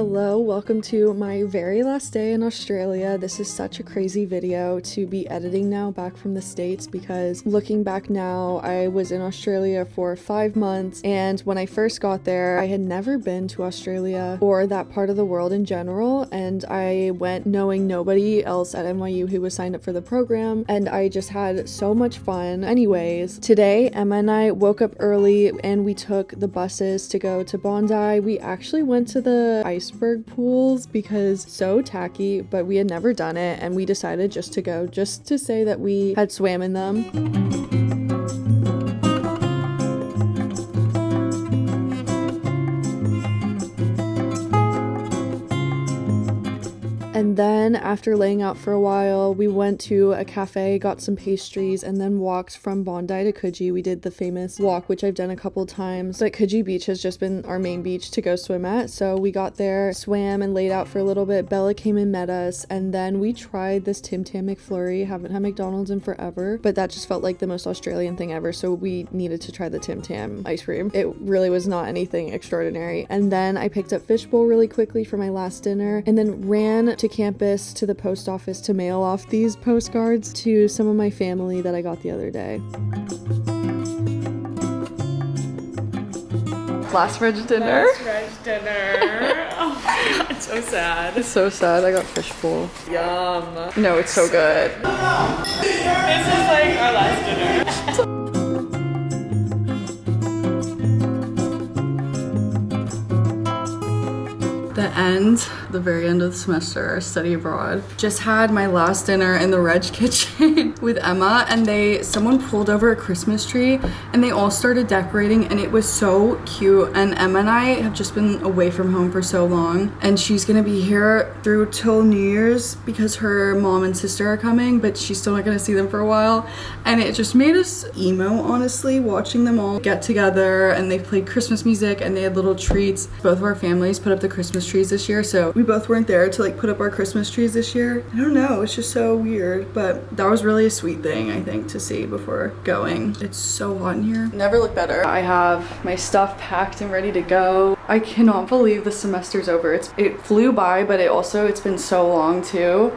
Hello, welcome to my very last day in Australia. This is such a crazy video to be editing now back from the States because looking back now, I was in Australia for 5 months, and when I first got there, I had never been to Australia or that part of the world in general, and I went knowing nobody else at NYU who was signed up for the program, and I just had so much fun. Anyways, today Emma and I woke up early and we took the buses to go to Bondi. We actually went to the iceberg pools because so tacky, but we had never done it and we decided just to go just to say that we had swam in them. And then after laying out for a while, we went to a cafe, got some pastries, and then walked from Bondi to Coogee. We did the famous walk, which I've done a couple times, but Coogee Beach has just been our main beach to go swim at. So we got there, swam, and laid out for a little bit. Bella came and met us, and then we tried this Tim Tam McFlurry. Haven't had McDonald's in forever, but that just felt like the most Australian thing ever, so we needed to try the Tim Tam ice cream. It really was not anything extraordinary. And then I picked up fishbowl really quickly for my last dinner, and then ran to campus to the post office to mail off these postcards to some of my family that I got the other day. Last reg dinner. Oh my god, so sad. It's so sad. I got fishbowl. Yum. No, it's so good. This is like our last dinner. The very end of the semester, study abroad. Just had my last dinner in the Reg kitchen with Emma, and someone pulled over a Christmas tree and they all started decorating, and it was so cute. And Emma and I have just been away from home for so long, and she's gonna be here through till New Year's because her mom and sister are coming, but she's still not gonna see them for a while. And it just made us emo, honestly, watching them all get together, and they played Christmas music and they had little treats. Both of our families put up the Christmas trees this year, so we both weren't there to like put up our Christmas trees this year. I don't know, it's just so weird, but that was really a sweet thing, I think, to see before going. It's so hot in here. Never looked better. I have my stuff packed and ready to go. I cannot believe the semester's over. It flew by, but it's been so long too.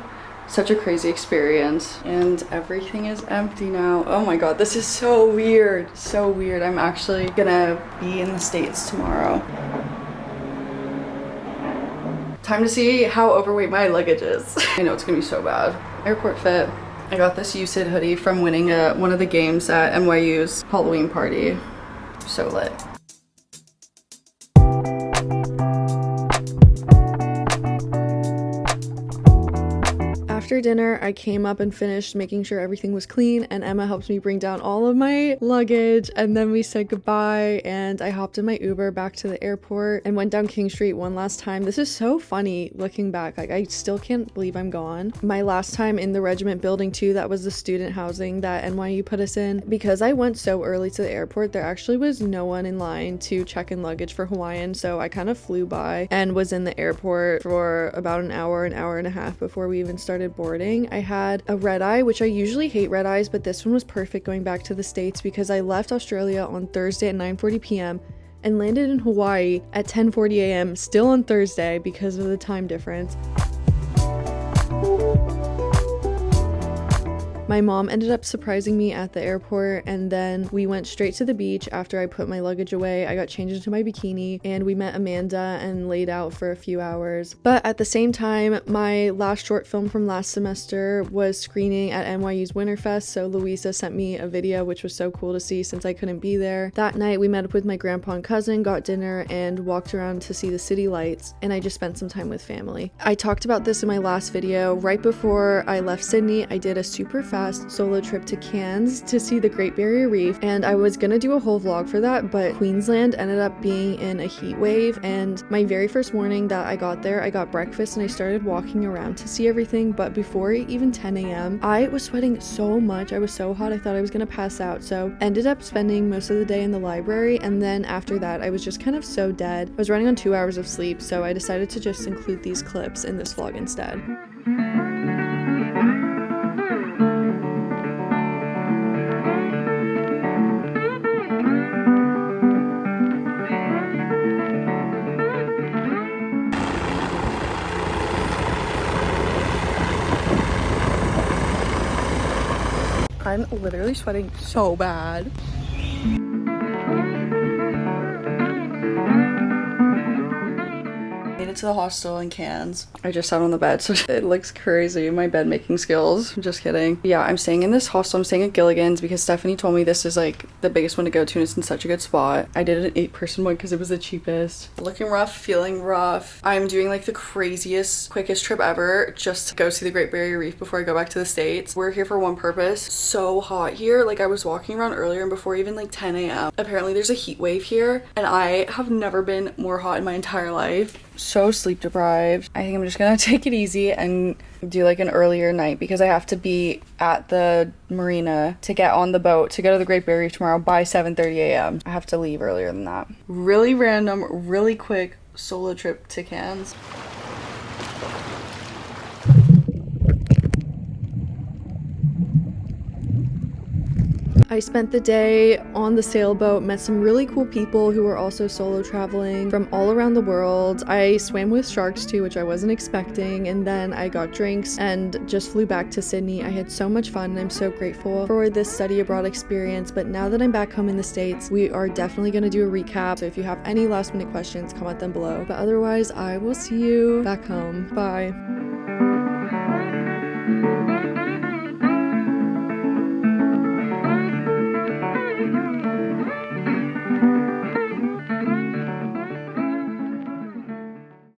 Such a crazy experience, and everything is empty now. Oh my god, this is so weird. So weird. I'm actually gonna be in the States tomorrow. Time to see how overweight my luggage is. I know it's gonna be so bad. Airport fit. I got this UCID hoodie from winning one of the games at NYU's Halloween party. So lit. After dinner, I came up and finished making sure everything was clean, and Emma helped me bring down all of my luggage, and then we said goodbye, and I hopped in my Uber back to the airport and went down King Street one last time. This is so funny looking back. Like, I still can't believe I'm gone. My last time in the regiment building too, that was the student housing that NYU put us in. Because I went so early to the airport, there actually was no one in line to check in luggage for Hawaiian, so I kind of flew by and was in the airport for about an hour and a half before we even started boarding. I had a red eye, which I usually hate red eyes, but this one was perfect going back to the States because I left Australia on Thursday at 9:40 p.m. and landed in Hawaii at 10:40 a.m. still on Thursday because of the time difference. My mom ended up surprising me at the airport, and then we went straight to the beach after I put my luggage away. I got changed into my bikini and we met Amanda and laid out for a few hours. But at the same time, my last short film from last semester was screening at NYU's Winterfest, so Louisa sent me a video, which was so cool to see since I couldn't be there. That night we met up with my grandpa and cousin, got dinner, and walked around to see the city lights, and I just spent some time with family. I talked about this in my last video. Right before I left Sydney, I did a super fast solo trip to Cairns to see the Great Barrier Reef, and I was gonna do a whole vlog for that, but Queensland ended up being in a heat wave, and my very first morning that I got there, I got breakfast and I started walking around to see everything, but before even 10 a.m. I was sweating so much. I was so hot I thought I was gonna pass out, so ended up spending most of the day in the library, and then after that I was just kind of so dead. I was running on 2 hours of sleep, so I decided to just include these clips in this vlog instead. literally sweating so bad. Made it to the hostel in Cairns. I just sat on the bed, so it looks crazy. My bed making skills. Just kidding. Yeah, I'm staying in this hostel. I'm staying at Gilligan's because Stephanie told me this is like the biggest one to go to and it's in such a good spot. I did an 8-person one because it was the cheapest. Looking rough, feeling rough. I'm doing like the craziest, quickest trip ever just to go see the Great Barrier Reef before I go back to the States. We're here for one purpose. So hot here. Like I was walking around earlier and before even like 10 a.m. Apparently there's a heat wave here and I have never been more hot in my entire life. So sleep deprived. I think I'm just gonna take it easy and do like an earlier night because I have to be at the marina to get on the boat to go to the Great Barrier Reef tomorrow by 7:30 a.m. I have to leave earlier than that. Really random, really quick solo trip to Cairns. I spent the day on the sailboat, met some really cool people who were also solo traveling from all around the world. I swam with sharks too, which I wasn't expecting, and then I got drinks and just flew back to Sydney. I had so much fun and I'm so grateful for this study abroad experience, but now that I'm back home in the States, we are definitely going to do a recap. So if you have any last minute questions, comment them below. But otherwise, I will see you back home. Bye.